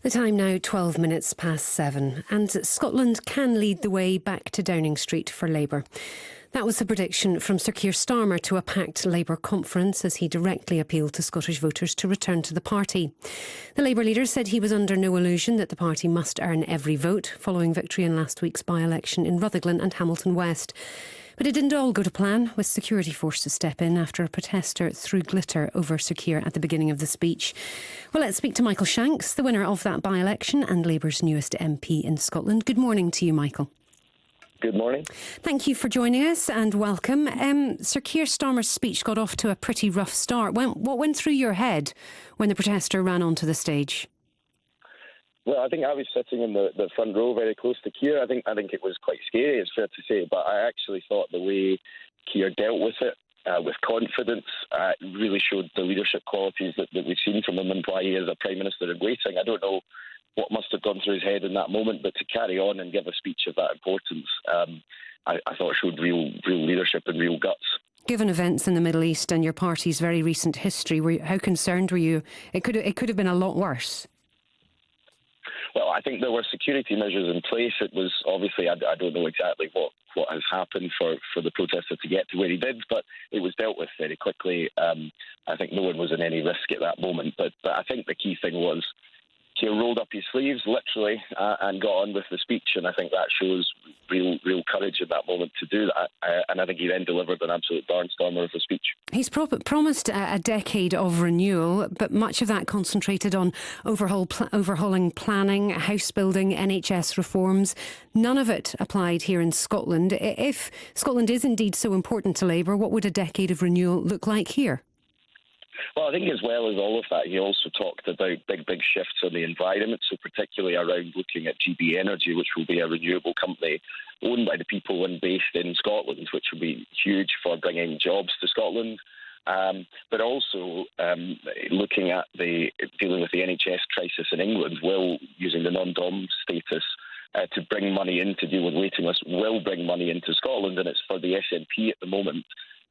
The time now 12 minutes past 7, and Scotland can lead the way back to Downing Street for Labour. That was the prediction from Sir Keir Starmer to a packed Labour conference as he directly appealed to Scottish voters to return to the party. The Labour leader said he was under no illusion that the party must earn every vote following victory in last week's by-election in Rutherglen and Hamilton West. But it didn't all go to plan, with security forced to step in after a protester threw glitter over Sir Keir at the beginning of the speech. Well, let's speak to Michael Shanks, the winner of that by-election and Labour's newest MP in Scotland. Good morning to you, Michael. Good morning. Thank you for joining us and welcome. Sir Keir Starmer's speech got off to a pretty rough start. What went through your head when the protester ran onto the stage? Well, I think I was sitting in the front row very close to Keir. I think it was quite scary, it's fair to say, but I actually thought the way Keir dealt with it, with confidence, really showed the leadership qualities that we've seen from him and why he is a Prime Minister in waiting. I don't know what must have gone through his head in that moment, but to carry on and give a speech of that importance, I thought showed real leadership and real guts. Given events in the Middle East and your party's very recent history, how concerned were you? It could have been a lot worse. Well, I think there were security measures in place. It was obviously, I don't know exactly what has happened for the protester to get to where he did, but it was dealt with very quickly. I think no one was in any risk at that moment. But I think the key thing was he rolled up his sleeves, literally, and got on with the speech. And I think that shows real courage in that moment to do that. And I think he then delivered an absolute barnstormer of a speech. He's promised a decade of renewal, but much of that concentrated on overhauling planning, house building, NHS reforms. None of it applied here in Scotland. If Scotland is indeed so important to Labour, what would a decade of renewal look like here? Well, I think as well as all of that, he also talked about big shifts on the environment, so particularly around looking at GB Energy, which will be a renewable company owned by the people and based in Scotland, which will be huge for bringing jobs to Scotland. But also looking at dealing with the NHS crisis in England, using the non-dom status to bring money in to deal with waiting lists, will bring money into Scotland, and it's for the SNP at the moment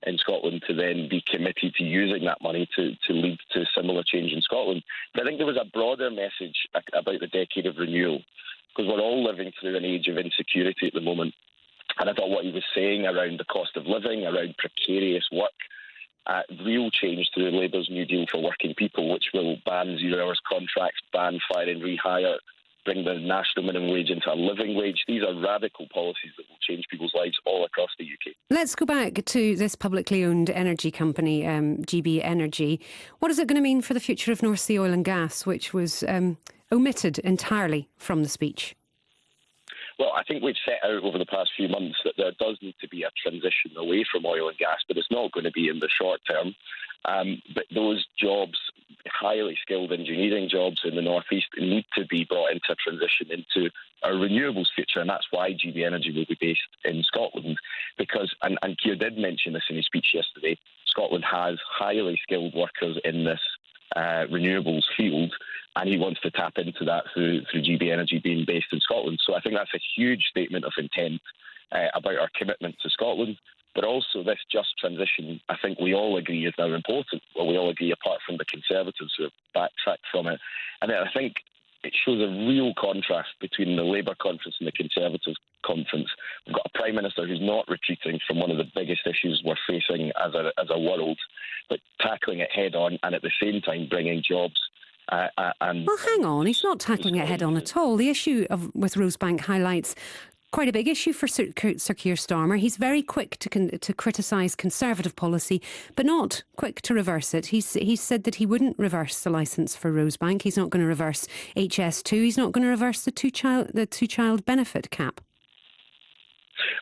in Scotland to then be committed to using that money to lead to similar change in Scotland. But I think there was a broader message about the decade of renewal, because we're all living through an age of insecurity at the moment. And I thought what he was saying around the cost of living, around precarious work, real change to Labour's New Deal for working people, which will ban 0 hours contracts, ban fire and rehire, bring the national minimum wage into a living wage. These are radical policies that will change people's lives all across the UK. Let's go back to this publicly owned energy company, GB Energy. What is it going to mean for the future of North Sea oil and gas, which was omitted entirely from the speech? Well, I think we've set out over the past few months that there does need to be a transition away from oil and gas, but it's not going to be in the short term. But those jobs, highly skilled engineering jobs in the North East, need to be brought into transition into a renewables future, and that's why GB Energy will be based in Scotland. Because, and Keir did mention this in his speech yesterday, Scotland has highly skilled workers in this renewables field, and he wants to tap into that through GB Energy being based in Scotland. So I think that's a huge statement of intent about our commitment to Scotland. But also this just transition, I think we all agree is now important. Well, we all agree apart from the Conservatives who have backtracked from it. And I think it shows a real contrast between the Labour conference and the Conservative conference. We've got a Prime Minister who's not retreating from one of the biggest issues we're facing as a world, but tackling it head on and at the same time bringing jobs. Well, hang on, he's not tackling it head on at all. The issue with Rosebank highlights quite a big issue for Sir Keir Starmer. He's very quick to criticise Conservative policy, but not quick to reverse it. He's said that he wouldn't reverse the licence for Rosebank. He's not going to reverse HS2. He's not going to reverse the two-child benefit cap.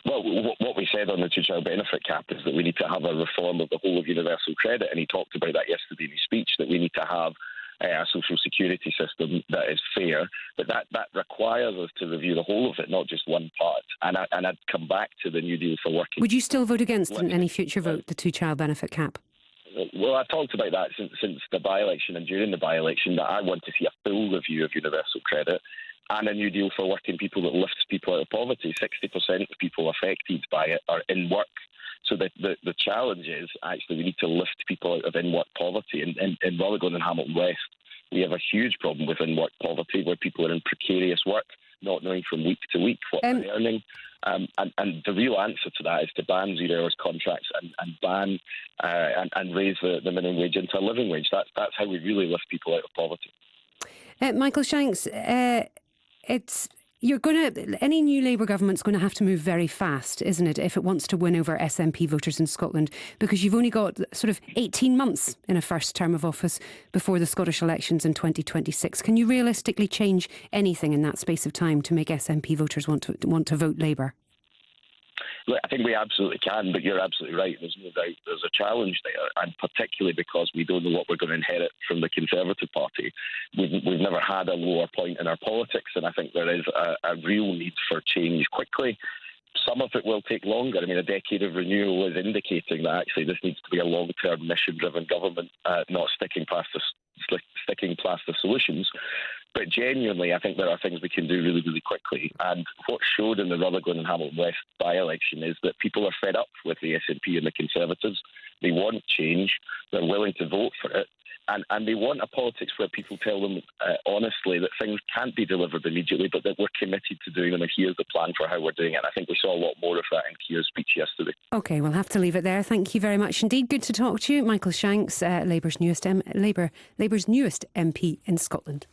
Well, what we said on the two-child benefit cap is that we need to have a reform of the whole of universal credit, and he talked about that yesterday in his speech, that we need to have a social security system that is fair, but that requires us to review the whole of it, not just one part. And I'd come back to the New Deal for working. Would you still vote against in any future vote the two-child benefit cap? Well, I've talked about that since the by-election and during the by-election, that I want to see a full review of universal credit and a New Deal for working people that lifts people out of poverty. 60% of people affected by it are in work. So the challenge is actually we need to lift people out of in-work poverty. In Rutherglen and Hamilton West, we have a huge problem with in-work poverty. poverty, where people are in precarious work, not knowing from week to week what they're earning. And the real answer to that is to ban 0 hours contracts and ban and raise the minimum wage into a living wage. That's how we really lift people out of poverty. Michael Shanks, any new Labour government's going to have to move very fast, isn't it, if it wants to win over SNP voters in Scotland? Because you've only got sort of 18 months in a first term of office before the Scottish elections in 2026. Can you realistically change anything in that space of time to make SNP voters want to vote Labour? Look, I think we absolutely can, but you're absolutely right. There's no doubt there's a challenge there, and particularly because we don't know what we're going to inherit from the Conservative Party. We've never had a lower point in our politics, and I think there is a real need for change quickly. Some of it will take longer. I mean, a decade of renewal is indicating that actually this needs to be a long-term, mission-driven government, not sticking past the solutions. But genuinely, I think there are things we can do really, really quickly. And what showed in the Rutherglen and Hamilton West by-election is that people are fed up with the SNP and the Conservatives. They want change. They're willing to vote for it. And they want a politics where people tell them honestly that things can't be delivered immediately, but that we're committed to doing them, and here's the plan for how we're doing it. And I think we saw a lot more of that in Keir's speech yesterday. OK, we'll have to leave it there. Thank you very much indeed. Good to talk to you. Michael Shanks, Labour's newest MP in Scotland.